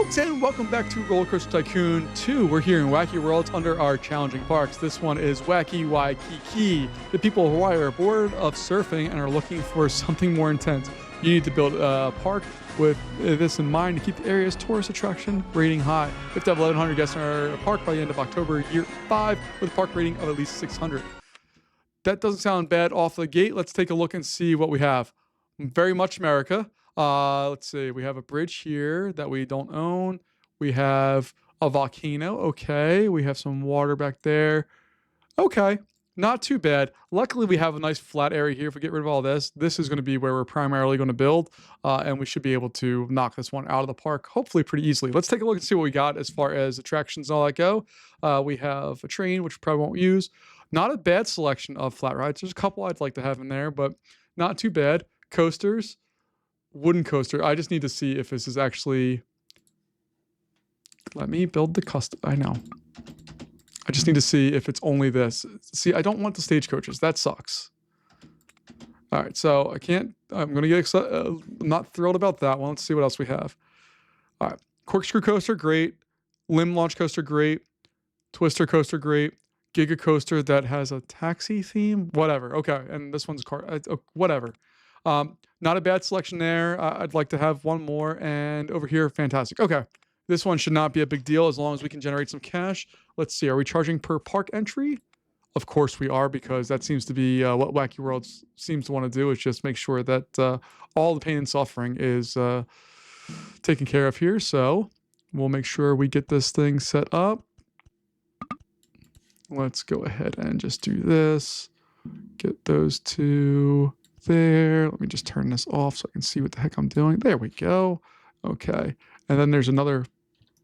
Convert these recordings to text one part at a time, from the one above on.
folks, and welcome back to Roller Coaster Tycoon 2. We're here in Wacky Worlds under our challenging parks. This one is Wacky Waikiki. The people of Hawaii are bored of surfing and are looking for something more intense. You need to build a park with this in mind to keep the area's tourist attraction rating high. We have to have 1,100 guests in our park by the end of October, year 5, with a park rating of at least 600. That doesn't sound bad off the gate. Let's take a look and see what we have. Very much America. Let's see. We have a bridge here that we don't own. We have a volcano. Okay. We have some water back there. Okay. Not too bad. Luckily, we have a nice flat area here. If we get rid of all this, this is going to be where we're primarily going to build. And we should be able to knock this one out of the park, hopefully pretty easily. Let's take a look and see what we got as far as attractions and all that go. We have a train, which we probably won't use. Not a bad selection of flat rides. There's a couple I'd like to have in there, but not too bad. Coasters. Wooden coaster. I just need to see if this is actually... Let me build the custom... I know. I just need to see if it's only this. See, I don't want the stagecoaches. That sucks. All right, so I can't... I'm going to get excited. I'm not thrilled about that one. Let's see what else we have. All right. Corkscrew coaster, great. Limb launch coaster, great. Twister coaster, great. Giga coaster that has a taxi theme. Whatever. Okay, and this one's car... whatever. Not a bad selection there. I'd like to have one more, and over here, fantastic. Okay, this one should not be a big deal as long as we can generate some cash. Let's see, are we charging per park entry? Of course we are, because that seems to be what Wacky Worlds seems to want to do, is just make sure that all the pain and suffering is taken care of here. So we'll make sure we get this thing set up. Let's go ahead and just do this. Get those two... there. Let me just turn this off so I can see what the heck I'm doing. There we go. Okay. And then there's another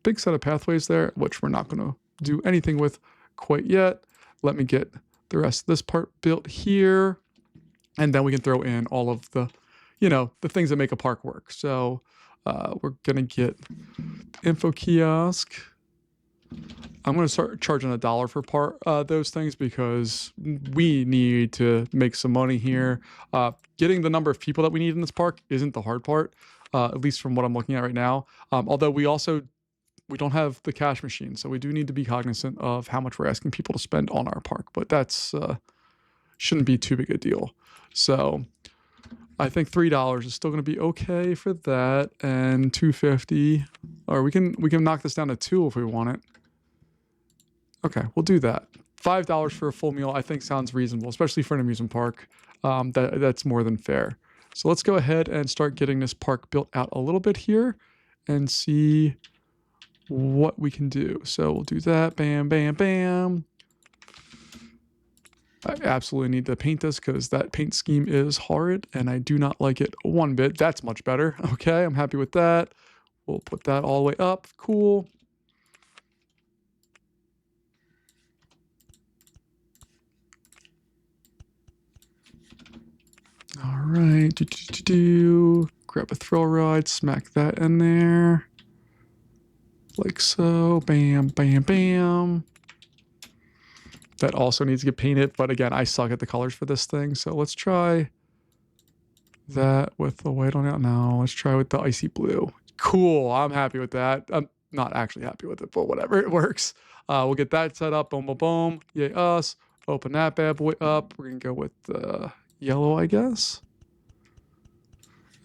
big set of pathways there, which we're not going to do anything with quite yet. Let me get the rest of this part built here. And then we can throw in all of the, the things that make a park work. So we're going to get info kiosk. I'm going to start charging $1 for those things because we need to make some money here. Getting the number of people that we need in this park isn't the hard part, at least from what I'm looking at right now. Although we don't have the cash machine, so we do need to be cognizant of how much we're asking people to spend on our park. But that's shouldn't be too big a deal. So I think $3 is still going to be okay for that, and $2.50, or we can knock this down to $2 if we want it. Okay, we'll do that. $5 for a full meal, I think, sounds reasonable, especially for an amusement park. That's more than fair. So let's go ahead and start getting this park built out a little bit here and see what we can do. So we'll do that. Bam, bam, bam. I absolutely need to paint this because that paint scheme is horrid and I do not like it one bit. That's much better. Okay, I'm happy with that. We'll put that all the way up. Cool. All right, grab a thrill ride, smack that in there, like so, bam, bam, bam. That also needs to get painted, but again, I suck at the colors for this thing, so let's try that with the white on it. No, let's try with the icy blue. Cool, I'm happy with that. I'm not actually happy with it, but whatever, it works. We'll get that set up, boom, boom, boom, yay us. Open that bad boy up, we're gonna go with the yellow, I guess.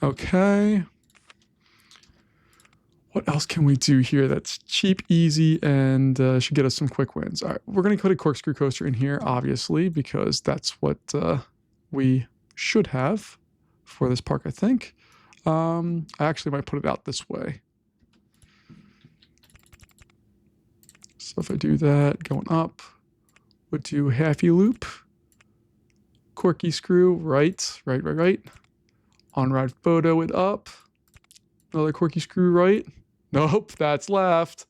Okay. What else can we do here that's cheap, easy, and should get us some quick wins? All right, we're going to put a corkscrew coaster in here, obviously, because that's what we should have for this park, I think. I actually might put it out this way. So if I do that, going up, we'll do halfy loop. Corky screw, right. On-ride photo it up. Another corky screw right. Nope, that's left.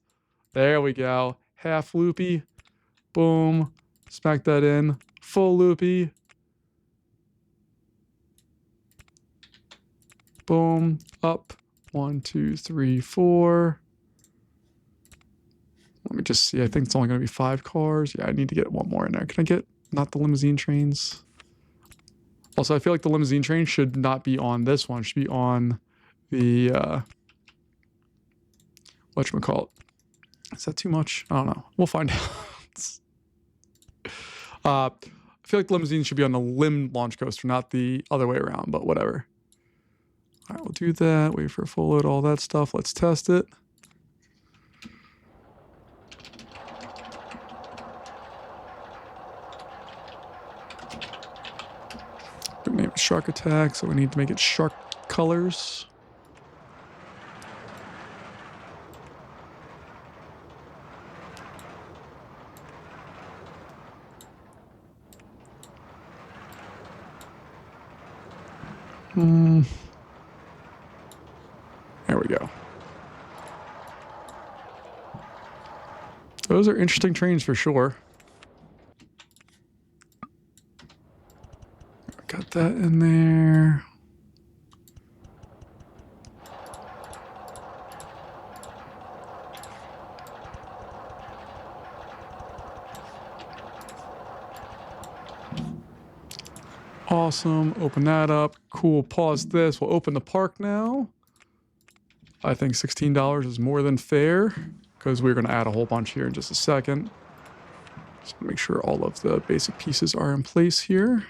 There we go. Half loopy. Boom. Smack that in. Full loopy. Boom. Up. 1, 2, 3, 4. Let me just see. I think it's only going to be 5 cars. Yeah, I need to get one more in there. Can I get not the limousine trains? Also, I feel like the limousine train should not be on this one. It should be on the whatchamacallit. Is that too much? I don't know. We'll find out. I feel like limousine should be on the limb launch coaster, not the other way around, but whatever. All right, we'll do that. Wait for a full load, all that stuff. Let's test it. We name it Shark Attack, so we need to make it shark colors. There we go. Those are interesting trains for sure. Got that in there. Awesome. Open that up. Cool. Pause this. We'll open the park now. I think $16 is more than fair because we're going to add a whole bunch here in just a second. Just make sure all of the basic pieces are in place here.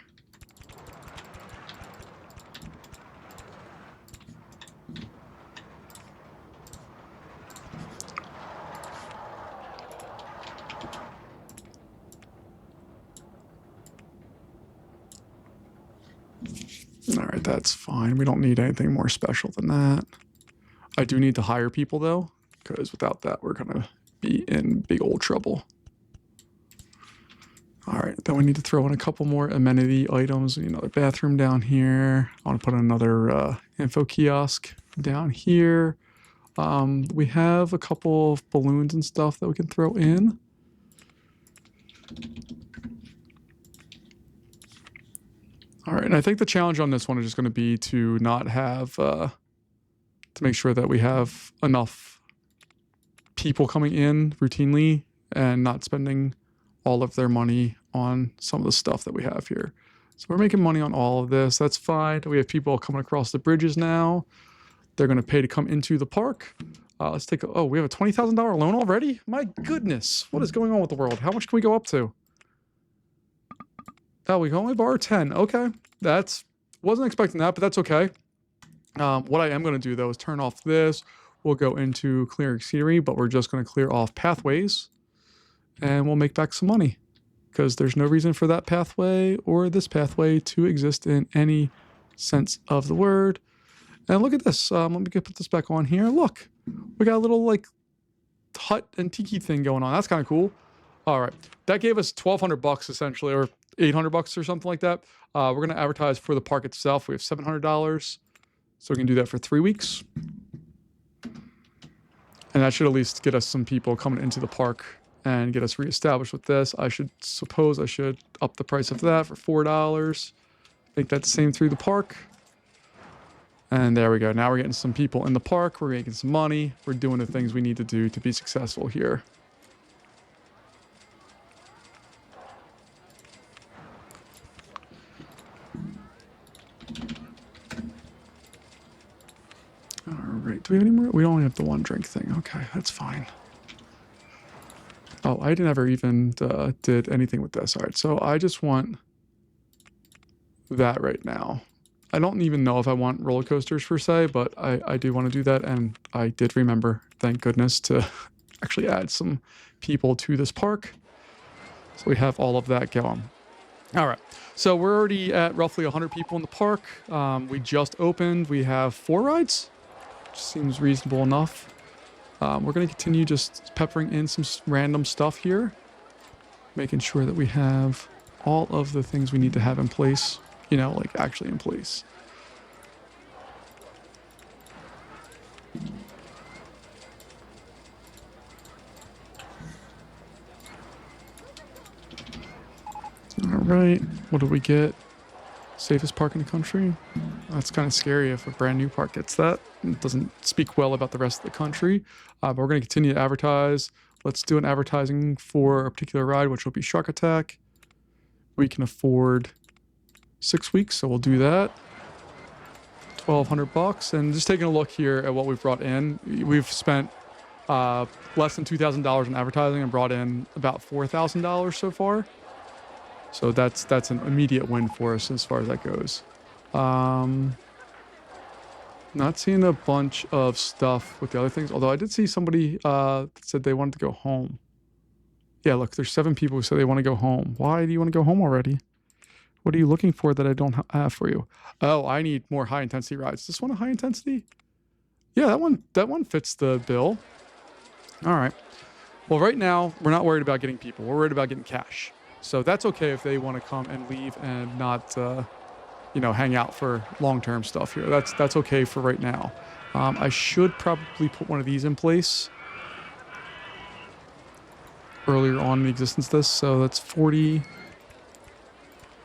All right, that's fine. We don't need anything more special than that. I do need to hire people though, because without that, we're going to be in big old trouble. All right, then we need to throw in a couple more amenity items. Another bathroom down here. I want to put another info kiosk down here. We have a couple of balloons and stuff that we can throw in. All right, and I think the challenge on this one is just going to be to not have, to make sure that we have enough people coming in routinely and not spending all of their money on some of the stuff that we have here. So we're making money on all of this. That's fine. We have people coming across the bridges now. They're going to pay to come into the park. Let's take a, oh, we have a $20,000 loan already? My goodness. What is going on with the world? How much can we go up to? Oh, we can only borrow 10. Okay. Wasn't expecting that, but that's okay. What I am going to do, though, is turn off this. We'll go into clearing scenery, but we're just going to clear off pathways. And we'll make back some money. Because there's no reason for that pathway or this pathway to exist in any sense of the word. And look at this. Let me put this back on here. Look. We got a little, like, hut and tiki thing going on. That's kind of cool. All right. That gave us $1,200 essentially, or $800 or something like that. We're going to advertise for the park itself. We have $700. So we can do that for 3 weeks. And that should at least get us some people coming into the park and get us reestablished with this. I suppose I should up the price of that for $4. Make that the same through the park. And there we go. Now we're getting some people in the park. We're making some money. We're doing the things we need to do to be successful here. All right. Do we have any more? We only have the one drink thing. Okay, that's fine. Oh, I never even did anything with this. All right, so I just want that right now. I don't even know if I want roller coasters per se, but I do want to do that. And I did remember, thank goodness, to actually add some people to this park. So we have all of that going. All right. So we're already at roughly 100 people in the park. We just opened. We have 4 rides, which seems reasonable enough. We're going to continue just peppering in some random stuff here, making sure that we have all of the things we need to have in place. Like actually in place. All right, what did we get? Safest park in the country? That's kind of scary if a brand new park gets that. It doesn't speak well about the rest of the country. But we're going to continue to advertise. Let's do an advertising for a particular ride, which will be Shark Attack. We can afford 6 weeks, so we'll do that. $1,200, and just taking a look here at what we've brought in. We've spent less than $2,000 in advertising and brought in about $4,000 so far. So that's an immediate win for us as far as that goes. Not seeing a bunch of stuff with the other things, although I did see somebody that said they wanted to go home. Yeah, look, there's 7 people who said they want to go home. Why do you want to go home already? What are you looking for that I don't have for you? Oh, I need more high intensity rides. Is this one a high intensity? Yeah, that one fits the bill. All right. Well, right now we're not worried about getting people. We're worried about getting cash. So that's okay if they want to come and leave and not, hang out for long-term stuff here. That's okay for right now. I should probably put one of these in place earlier on in the existence of this. So that's 40.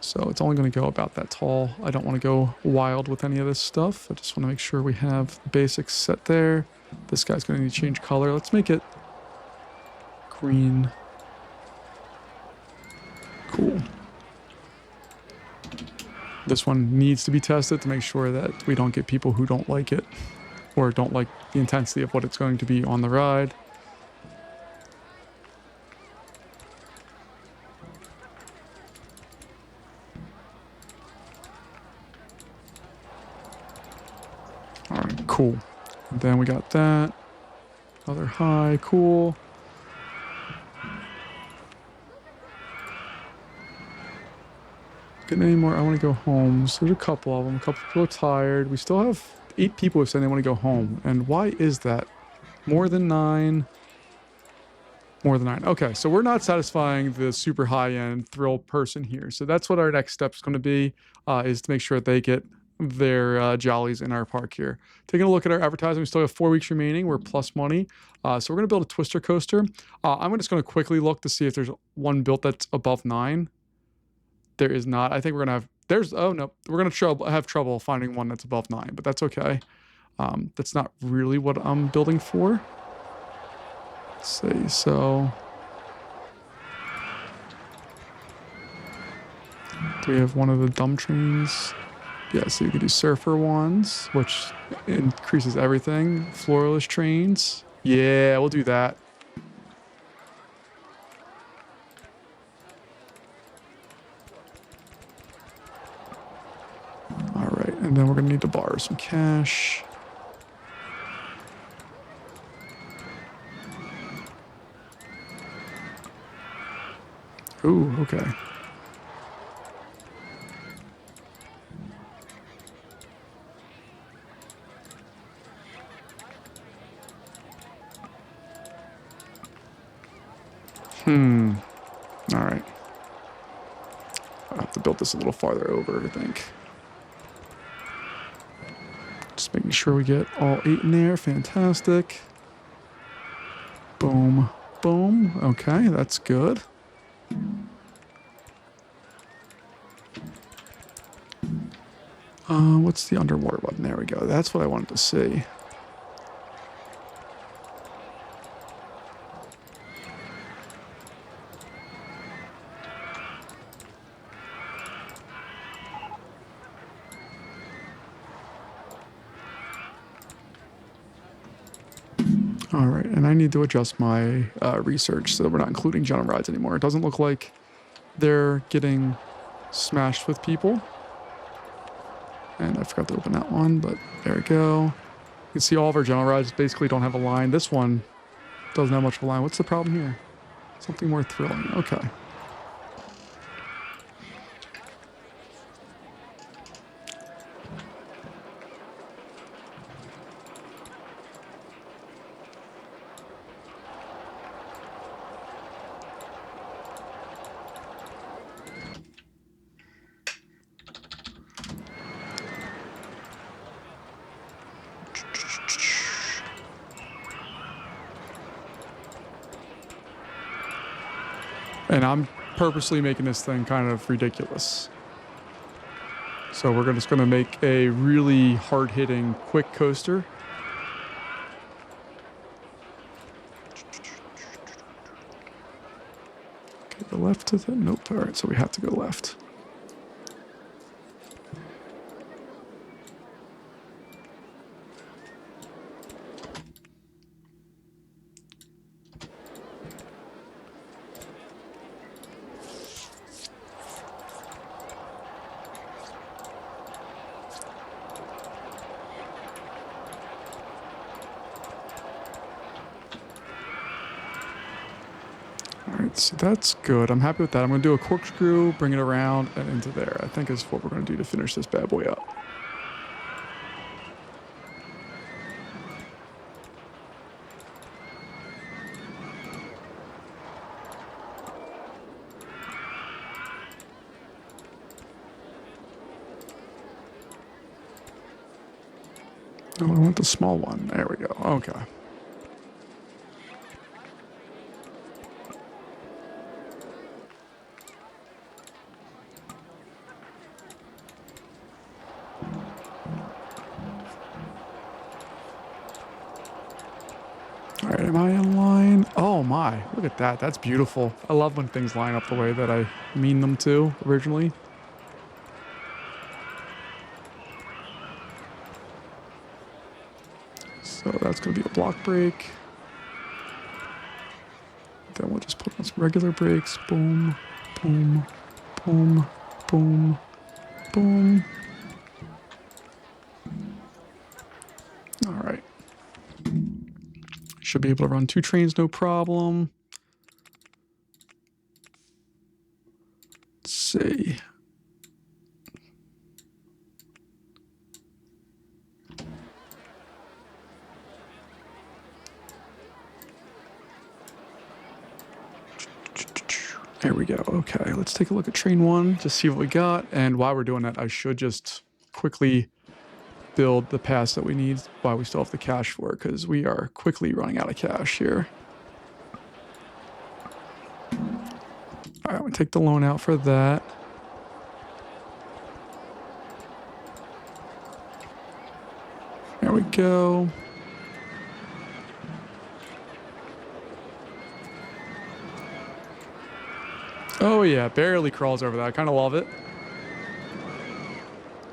So it's only going to go about that tall. I don't want to go wild with any of this stuff. I just want to make sure we have the basics set there. This guy's going to need to change color. Let's make it green. Cool. This one needs to be tested to make sure that we don't get people who don't like it or don't like the intensity of what it's going to be on the ride. All right, cool. And then we got that. Other high, cool. Getting any more? I want to go home. So there's a couple of them. A couple people are tired. We still have 8 people who saying they want to go home. And why is that? More than 9. More than 9. Okay, so we're not satisfying the super high-end thrill person here. So that's what our next step is going to be, is to make sure that they get their jollies in our park here. Taking a look at our advertising, we still have 4 weeks remaining. We're plus money. So we're going to build a twister coaster. I'm just going to quickly look to see if there's one built that's above 9. There is not. I think we're going to have... Oh, no. We're going to have trouble finding one that's above 9, but that's okay. That's not really what I'm building for. Let's see, so... Do we have one of the dumb trains? Yeah, so you can do surfer ones, which increases everything. Floorless trains. Yeah, we'll do that. All right, and then we're going to need to borrow some cash. Ooh, okay. All right. I'll have to build this a little farther over, I think. Just making sure we get all 8 in there. Fantastic. Boom. Boom. Okay, that's good. What's the underwater button? There we go. That's what I wanted to see. All right, and I need to adjust my research so that we're not including general rides anymore. It doesn't look like they're getting smashed with people. And I forgot to open that one, but there we go. You can see all of our general rides basically don't have a line. This one doesn't have much of a line. What's the problem here? Something more thrilling. Okay. And I'm purposely making this thing kind of ridiculous. So we're just going to make a really hard-hitting, quick coaster. Okay, the left to the... Nope. All right, so we have to go left. So that's good. I'm happy with that. I'm going to do a corkscrew, bring it around, and into there. I think is what we're going to do to finish this bad boy up. Oh, I want the small one. There we go. Okay. All right, am I in line? Oh my, look at that. That's beautiful. I love when things line up the way that I mean them to originally. So that's going to be a block brake. Then we'll just put on some regular brakes. Boom, boom, boom, boom, boom. All right. Should be able to run 2 trains, no problem. Let's see. There we go. Okay, let's take a look at train 1, just see what we got. And while we're doing that, I should just quickly build the pass that we need while we still have the cash for it, because we are quickly running out of cash here. All right, I'm going to take the loan out for that. There we go. Oh yeah, barely crawls over that. I kind of love it.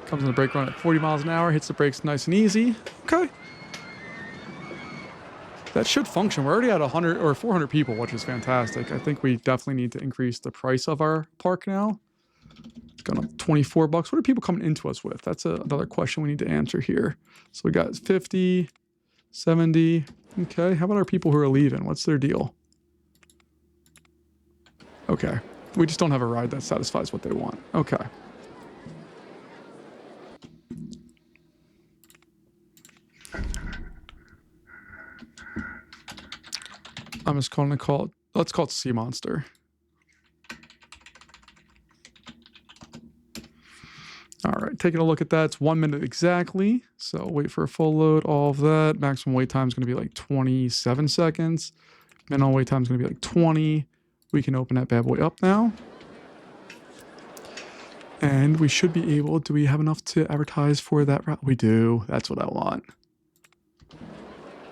Comes in the brake run at 40 miles an hour, hits the brakes nice and easy. Okay. That should function. We're already at 100 or 400 people, which is fantastic. I think we definitely need to increase the price of our park now. It's gone up 24 bucks. What are people coming into us with? That's another question we need to answer here. So we got 50, 70. Okay, how about our people who are leaving? What's their deal? Okay, we just don't have a ride that satisfies what they want. Okay. I'm just going to call it, let's call it Sea Monster. All right, taking a look at that. It's 1 minute exactly. So wait for a full load, all of that. Maximum wait time is going to be like 27 seconds. Minimum wait time is going to be like 20. We can open that bad boy up now. And we should be able, do we have enough to advertise for that route? We do. That's what I want.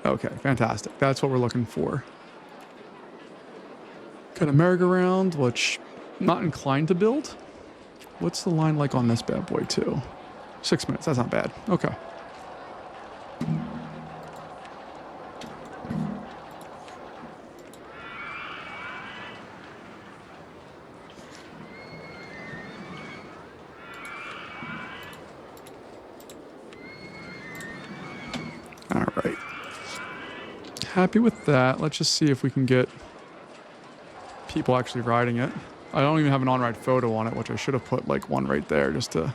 Okay, fantastic. That's what we're looking for. Got a merry-go-round, which I'm not inclined to build. What's the line like on this bad boy too? 6 minutes, that's not bad. Okay. All right. Happy with that. Let's just see if we can get people actually riding it. I don't even have an on-ride photo on it, which I should have put like one right there just to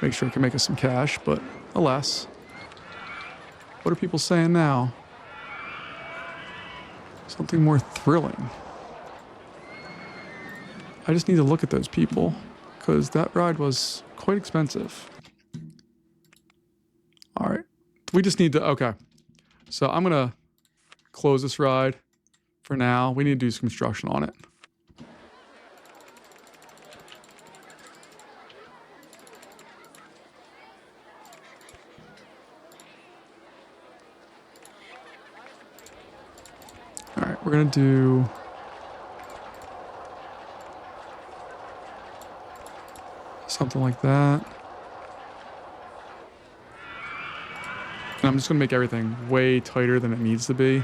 make sure it can make us some cash, but alas. What are people saying now? Something more thrilling. I just need to look at those people because that ride was quite expensive. All right. We just need to, okay. So I'm going to close this ride for now. We need to do some construction on it. All right, we're going to do something like that. And I'm just going to make everything way tighter than it needs to be.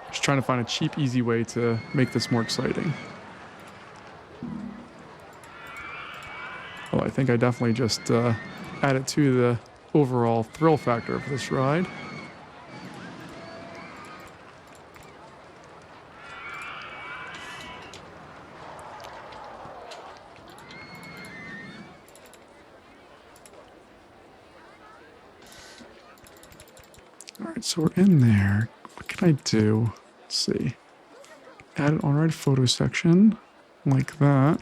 Just trying to find a cheap, easy way to make this more exciting. Well, I think I definitely just added to the overall thrill factor of this ride. Alright, so we're in there. What can I do? Let's see. Add an on-ride photo section. Like that.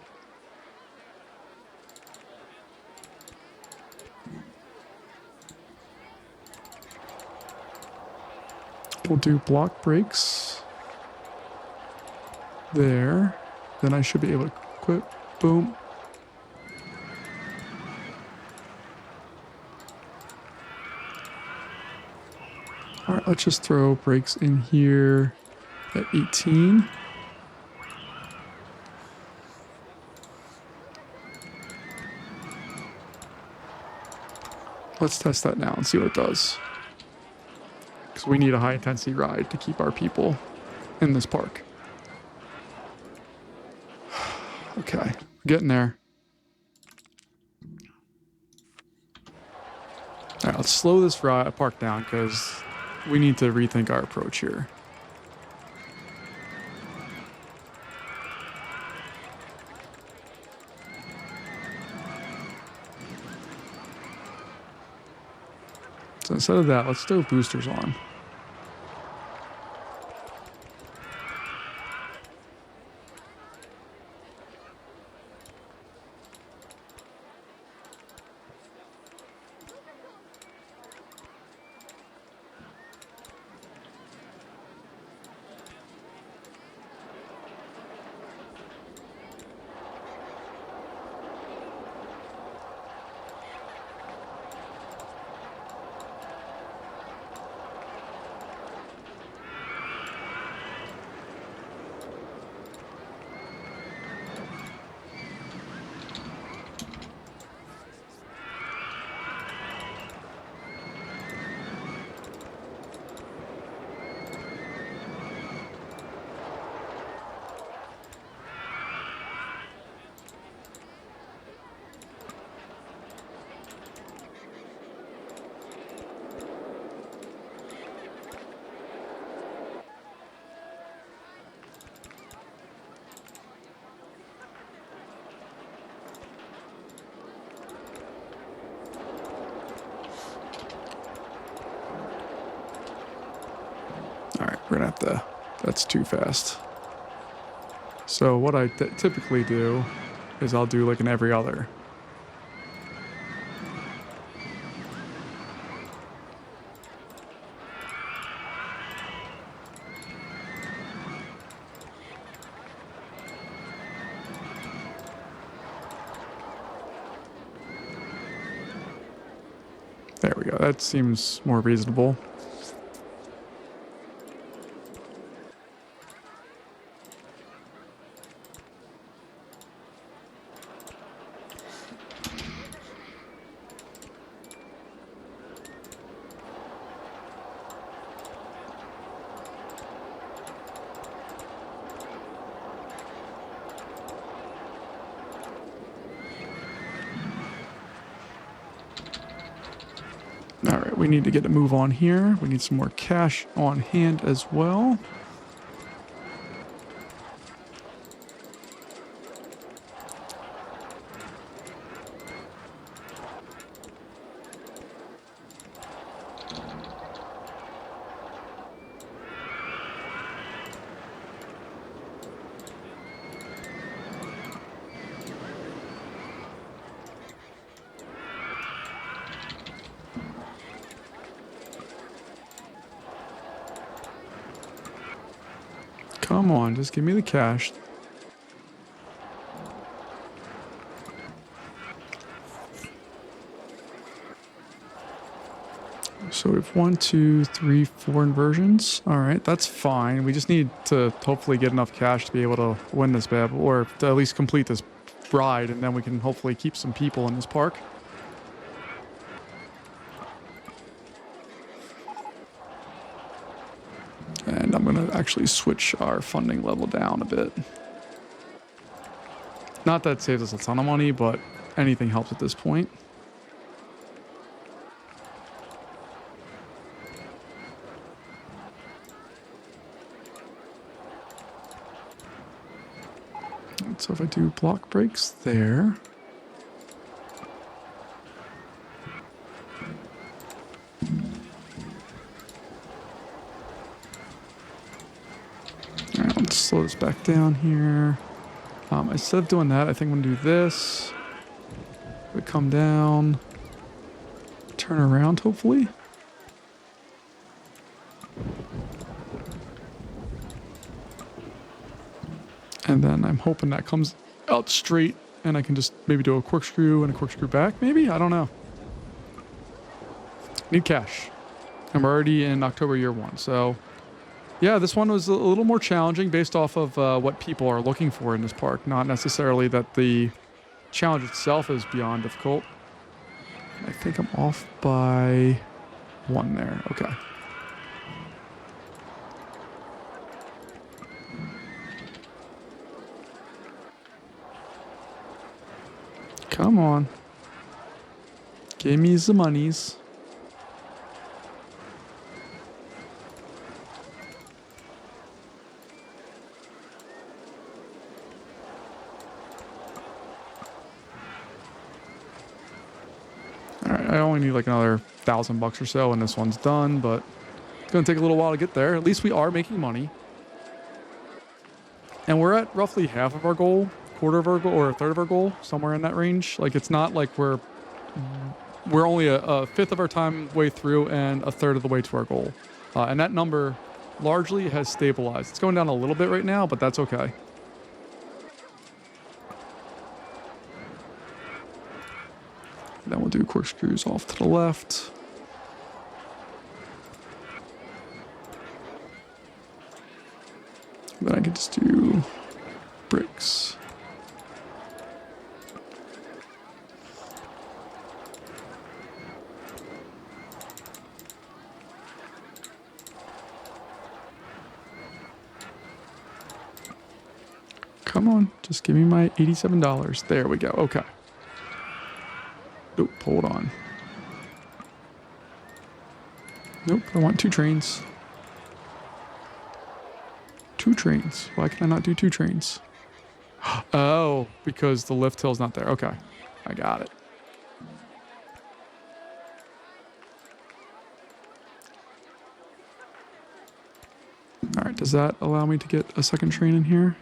We'll do block breaks. There. Then I should be able to quit. Boom. Alright, let's just throw brakes in here at 18. Let's test that now and see what it does. Because we need a high intensity ride to keep our people in this park. Okay, we're getting there. Alright, let's slow this park down because we need to rethink our approach here. So instead of that, let's throw boosters on. Alright, we're gonna have to... That's too fast. So what I typically do is I'll do like an every other. There we go. That seems more reasonable. Alright, we need to get a move on here. We need some more cash on hand as well. Come on, just give me the cash. So we have 1, 2, 3, 4 inversions. All right, that's fine. We just need to hopefully get enough cash to be able to win this battle, or to at least complete this ride, and then we can hopefully keep some people in this park. actually switch our funding level down a bit. Not that it saves us a ton of money, but anything helps at this point. So if I do block breaks there. All right, let's slow this back down here. Instead of doing that, I think I'm gonna do this. We come down, turn around, hopefully. And then I'm hoping that comes out straight and I can just maybe do a corkscrew and a corkscrew back, maybe? I don't know. Need cash. I'm already in October year 1, so yeah, this one was a little more challenging based off of what people are looking for in this park, not necessarily that the challenge itself is beyond difficult. I think I'm off by 1 there. Okay. Come on. Give me the monies. Alright, I only need like another $1,000 or so and this one's done, but it's going to take a little while to get there. At least we are making money. And we're at roughly half of our goal, quarter of our goal, or a third of our goal, somewhere in that range. Like, it's not like we're only a fifth of our time way through and a third of the way to our goal. And that number largely has stabilized. It's going down a little bit right now, but that's okay. Then we'll do corkscrews off to the left. Then I can just do bricks. Come on, just give me my $87. There we go. Okay. Nope, hold on. Nope, I want 2 trains. 2 trains. Why can I not do 2 trains? Oh, because the lift hill's not there. Okay, I got it. All right, does that allow me to get a second train in here?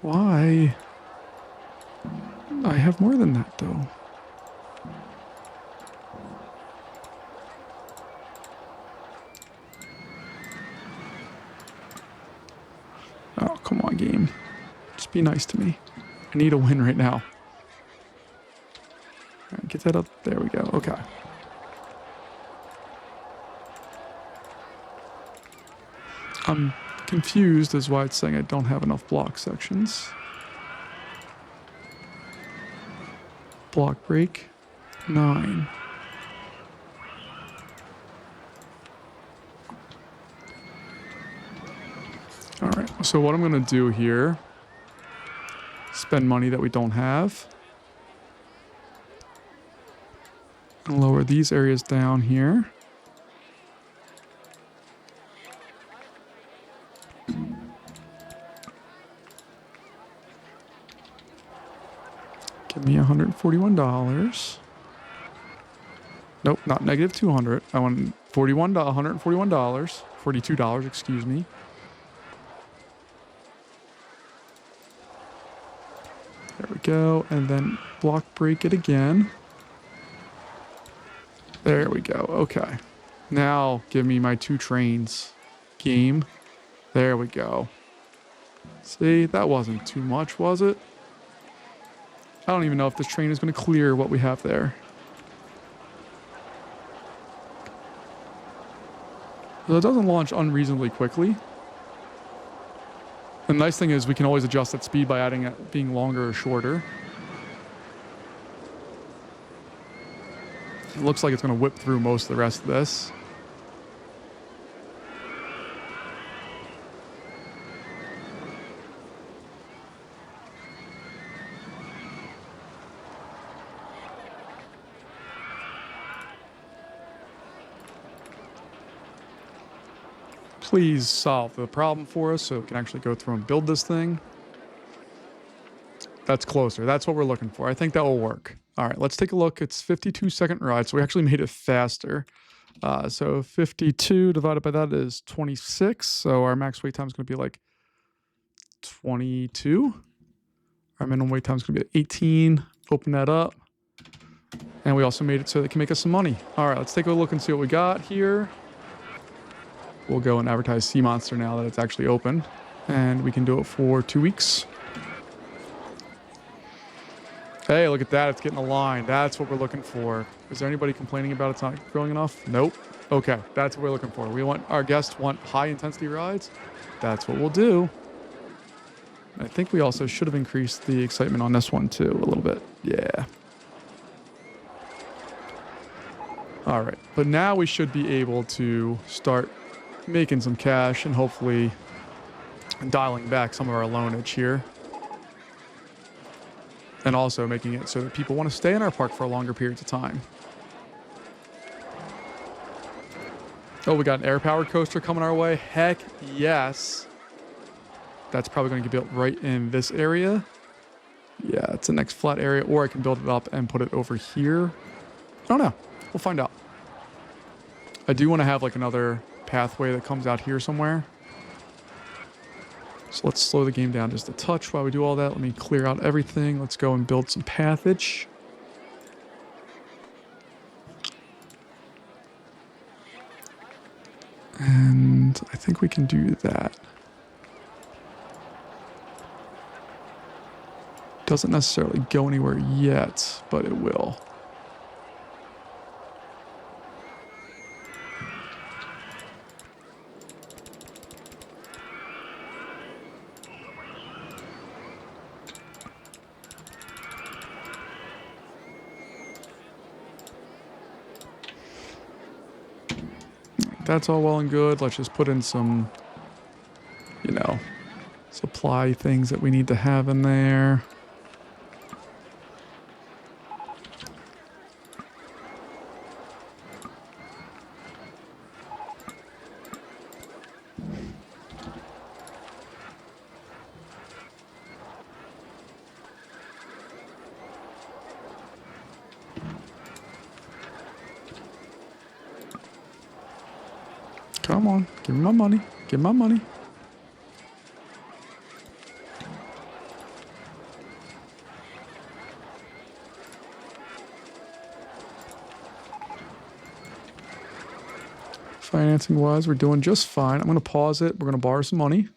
Why? I have more than that, though. Oh, come on, game. Just be nice to me. I need a win right now. All right, get that up. There we go. Okay. I'm confused as why it's saying I don't have enough block sections. Block break 9. All right, so what I'm gonna do here, spend money that we don't have. And lower these areas down here. Give me $141. Nope, not negative 200. I want $141, $42, excuse me. There we go, and then block break it again. There we go, okay. Now give me my 2 trains. Game. There we go. See, that wasn't too much, was it? I don't even know if this train is going to clear what we have there. So it doesn't launch unreasonably quickly. The nice thing is we can always adjust that speed by adding it being longer or shorter. It looks like it's going to whip through most of the rest of this. please solve the problem for us so we can actually go through and build this thing. That's closer. That's what we're looking for. I think that will work. All right, let's take a look. It's 52-second ride, so we actually made it faster. So 52 divided by that is 26. So our max wait time is going to be like 22. Our minimum wait time is going to be 18. Open that up. And we also made it so they can make us some money. All right, let's take a look and see what we got here. We'll go and advertise Sea Monster now that it's actually open. And we can do it for 2 weeks. Hey, look at that. It's getting a line. That's what we're looking for. Is there anybody complaining about it's not growing enough? Nope. Okay, that's what we're looking for. Our guests want high-intensity rides. That's what we'll do. I think we also should have increased the excitement on this one, too, a little bit. Yeah. All right, but now we should be able to start making some cash and hopefully dialing back some of our loanage here. And also making it so that people want to stay in our park for longer periods of time. Oh, we got an air-powered coaster coming our way. Heck yes. That's probably going to get built right in this area. Yeah, it's the next flat area. Or I can build it up and put it over here. I don't know. We'll find out. I do want to have like another pathway that comes out here somewhere. So let's slow the game down just a touch while we do all that. Let me clear out everything. Let's go and build some pathage. And I think we can do that. Doesn't necessarily go anywhere yet, but it will. That's all well and good. Let's just put in some, supply things that we need to have in there. Come on, give me my money. Give me my money. Financing wise, we're doing just fine. I'm going to pause it. We're going to borrow some money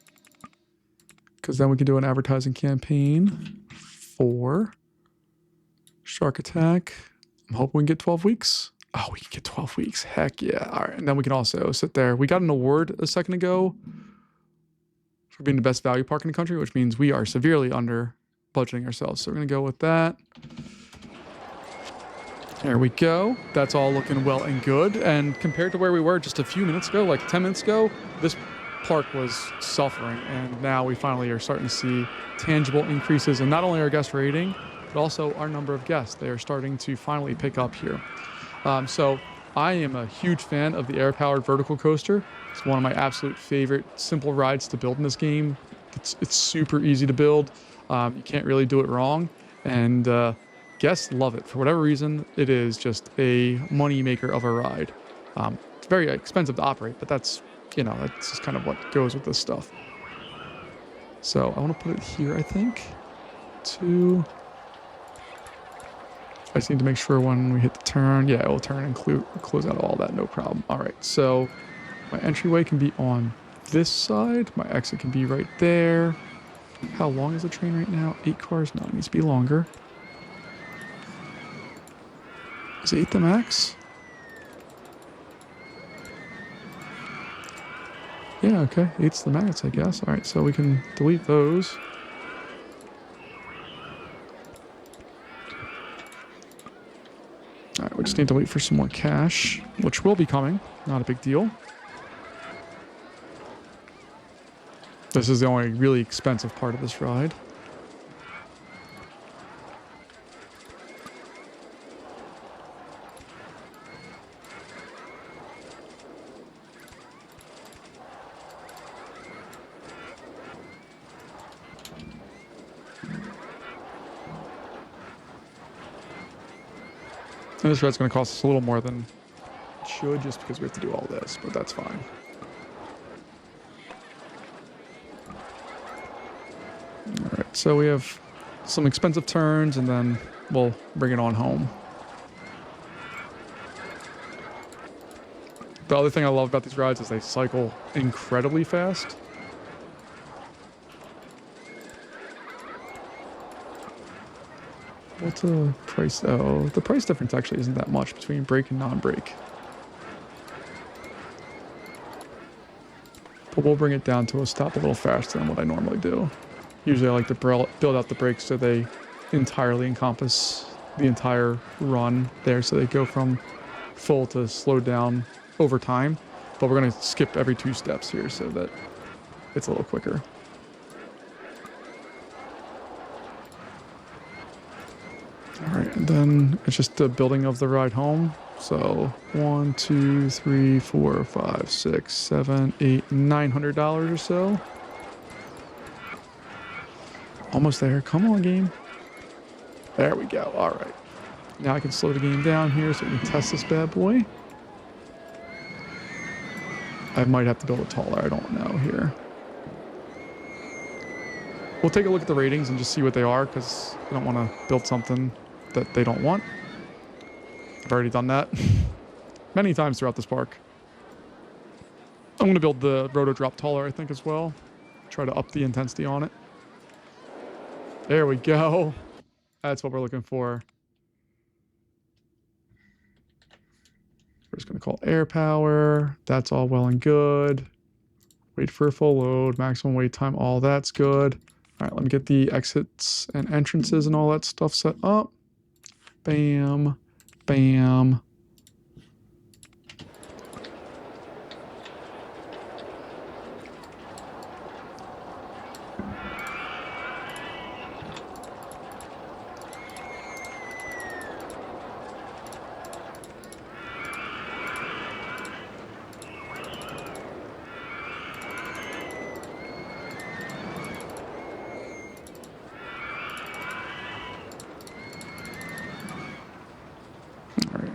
because then we can do an advertising campaign for Shark Attack. I'm hoping we can get 12 weeks. Oh, we can get 12 weeks. Heck yeah. All right. And then we can also sit there. We got an award a second ago for being the best value park in the country, which means we are severely under budgeting ourselves. So we're going to go with that. There we go. That's all looking well and good. And compared to where we were just a few minutes ago, like 10 minutes ago, this park was suffering. And now we finally are starting to see tangible increases in not only our guest rating, but also our number of guests. They are starting to finally pick up here. So I am a huge fan of the air-powered vertical coaster. It's one of my absolute favorite simple rides to build in this game. It's super easy to build. You can't really do it wrong. And guests love it. For whatever reason, it is just a money maker of a ride. It's very expensive to operate, but that's just kind of what goes with this stuff. So I want to put it here, I think. I just need to make sure when we hit the turn, yeah, it will turn and close out all that, no problem. All right, so my entryway can be on this side. My exit can be right there. How long is the train right now? 8 cars? No, it needs to be longer. Is 8 the max? Yeah, okay, 8's the max, I guess. All right, so we can delete those. All right, we just need to wait for some more cash, which will be coming. Not a big deal. This is the only really expensive part of this ride. And this ride's going to cost us a little more than it should just because we have to do all this, but that's fine. All right, so we have some expensive turns, and then we'll bring it on home. The other thing I love about these rides is they cycle incredibly fast. What's the price? Oh, the price difference actually isn't that much between brake and non-brake. But we'll bring it down to a stop a little faster than what I normally do. Usually I like to build out the brakes so they entirely encompass the entire run there, so they go from full to slow down over time. But we're going to skip every 2 steps here so that it's a little quicker. Alright, and then it's just the building of the ride home. So $1, 2, 3, 4, 5, 6, 7, 8, $900 or so. Almost there. Come on, game. There we go. Alright. Now I can slow the game down here so we can test this bad boy. I might have to build it taller. I don't know here. We'll take a look at the ratings and just see what they are, because I don't want to build something that they don't want. I've already done that many times throughout this park. I'm going to build the roto drop taller, I think, as well. Try to up the intensity on it. There we go. That's what we're looking for. We're just going to call air power. That's all well and good. Wait for a full load. Maximum wait time. All that's good. All right, let me get the exits and entrances and all that stuff set up. Bam. Bam.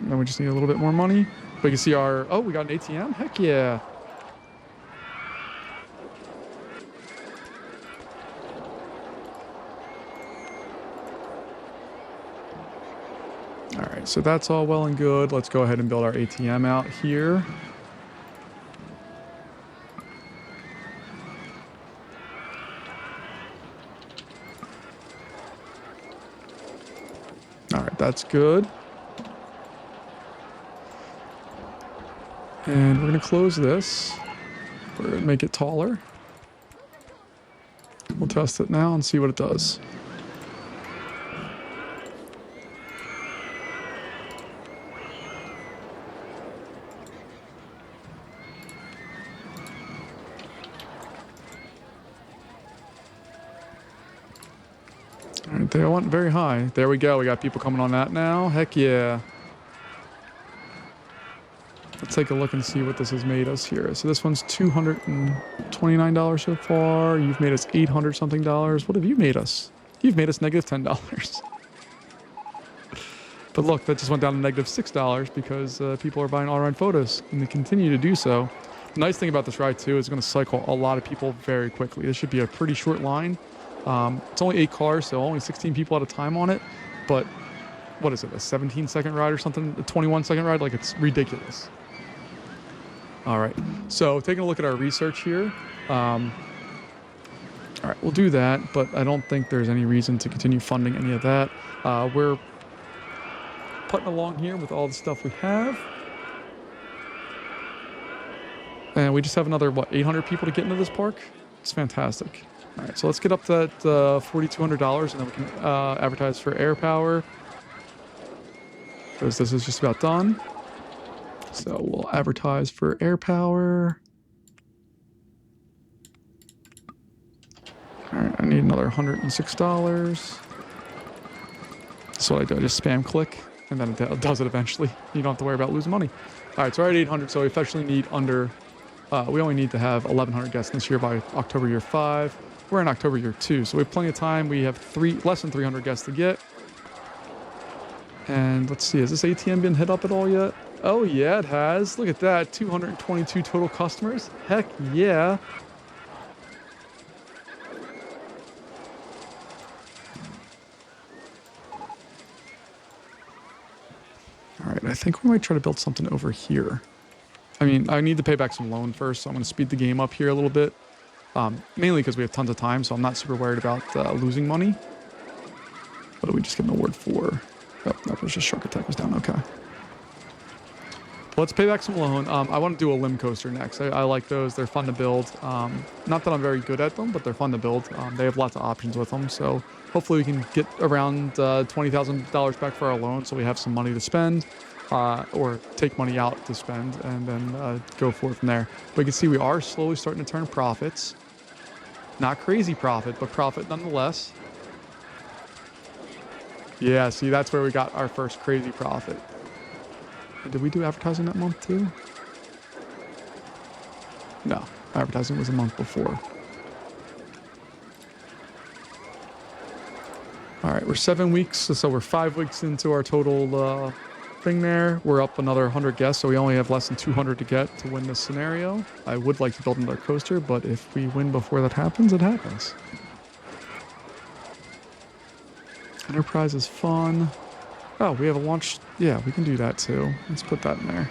Then we just need a little bit more money. We can see our... Oh, we got an ATM? Heck yeah. All right, so that's all well and good. Let's go ahead and build our ATM out here. All right, that's good. And we're going to close this. We're going to make it taller. We'll test it now and see what it does. All right, they went very high. There we go. We got people coming on that now. Heck yeah. Let's take a look and see what this has made us here. So this one's $229 so far. You've made us $800 something. What have you made us? You've made us negative $10. But look, that just went down to negative $6 because people are buying all-around photos, and they continue to do so. The nice thing about this ride too is it's going to cycle a lot of people very quickly. This should be a pretty short line. It's only 8 cars, so only 16 people at a time on it. But what is it, a 17-second ride or something? A 21-second ride? Like, it's ridiculous. All right, so taking a look at our research here. All right, we'll do that, but I don't think there's any reason to continue funding any of that. We're putting along here with all the stuff we have. And we just have another, what, 800 people to get into this park? It's fantastic. All right, so let's get up to that $4,200, and then we can advertise for air power, because this is just about done. So we'll advertise for air power. All right, I need another $106. That's what I do. I just spam click, and then it does it eventually. You don't have to worry about losing money. All right, so we're at 800, so we officially need under... we only need to have 1,100 guests this year by October year 5. We're in October year 2, so we have plenty of time. We have less than 300 guests to get. And let's see, has this ATM been hit up at all yet? Oh yeah, it has. Look at that, 222 total customers. Heck yeah. All right, I think we might try to build something over here. I mean, I need to pay back some loan first, so I'm going to speed the game up here a little bit. Mainly because we have tons of time, so I'm not super worried about losing money. What did we just get an award for? Oh, that was just Shark Attack was down. Okay. Let's pay back some loan. I want to do a limb coaster next. I like those. They're fun to build. Not that I'm very good at them, but they're fun to build. They have lots of options with them, so hopefully we can get around $20,000 back for our loan, so we have some money to spend, or take money out to spend, and then go forward from there. But you can see we are slowly starting to turn profits. Not crazy profit, but profit nonetheless. Yeah, see, that's where we got our first crazy profit. Did we do advertising that month too? No, advertising was a month before. All right, we're 7 weeks, so we're 5 weeks into our total thing there. We're up another 100 guests, so we only have less than 200 to get to win this scenario. I would like to build another coaster, but if we win before that happens, it happens. Enterprise is fun. Oh, we have a launch. Yeah, we can do that too. Let's put that in there.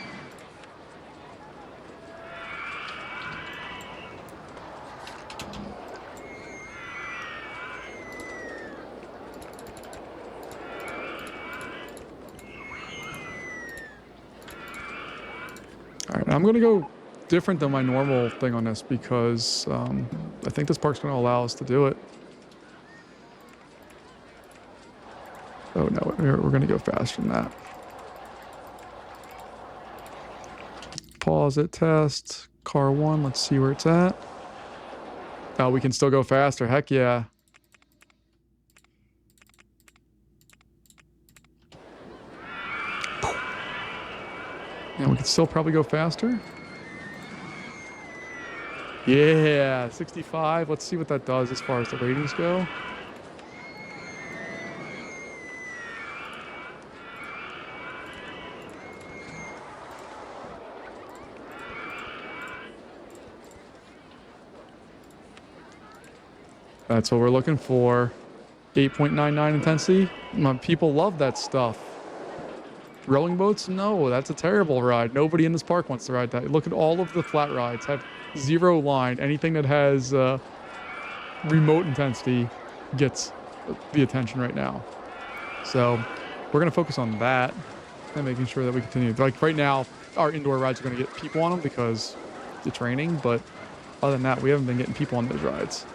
All right, I'm going to go different than my normal thing on this because I think this park's going to allow us to do it. Oh no, we're going to go faster than that. Pause it, test. Car 1, let's see where it's at. Oh, we can still go faster. Heck yeah. And we can still probably go faster. Yeah, 65. Let's see what that does as far as the ratings go. That's what we're looking for. 8.99 intensity. People love that stuff. Rowing boats? No, that's a terrible ride. Nobody in this park wants to ride that. Look at all of the flat rides. Have 0 line. Anything that has remote intensity gets the attention right now. So we're going to focus on that and making sure that we continue. Like right now, our indoor rides are going to get people on them because it's raining. But other than that, we haven't been getting people on those rides.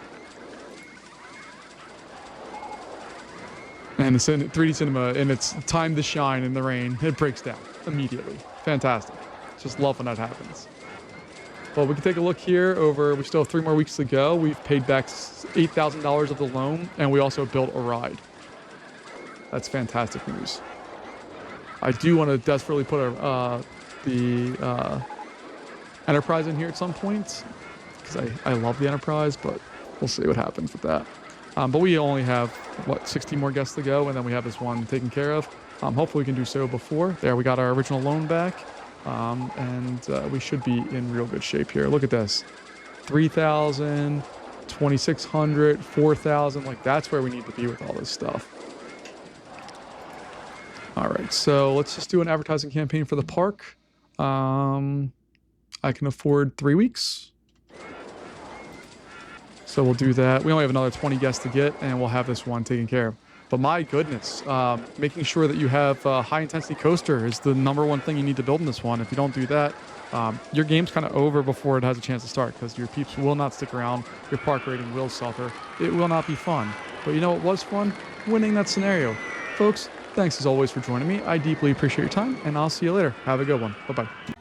And the 3D cinema, and it's time to shine in the rain. It breaks down immediately. Fantastic. Just love when that happens. Well, we can take a look here over, we still have 3 more weeks to go. We've paid back $8,000 of the loan, and we also built a ride. That's fantastic news. I do want to desperately put the Enterprise in here at some point, because I love the Enterprise, but we'll see what happens with that. But we only have, 60 more guests to go, and then we have this one taken care of. Hopefully we can do so before. There, we got our original loan back, and we should be in real good shape here. Look at this. 3,000, 2,600, 4,000. Like, that's where we need to be with all this stuff. All right, so let's just do an advertising campaign for the park. I can afford 3 weeks. So we'll do that. We only have another 20 guests to get, and we'll have this one taken care of. But my goodness, making sure that you have a high-intensity coaster is the #1 thing you need to build in this one. If you don't do that, your game's kind of over before it has a chance to start, because your peeps will not stick around. Your park rating will suffer. It will not be fun. But you know what was fun? Winning that scenario. Folks, thanks as always for joining me. I deeply appreciate your time, and I'll see you later. Have a good one. Bye-bye.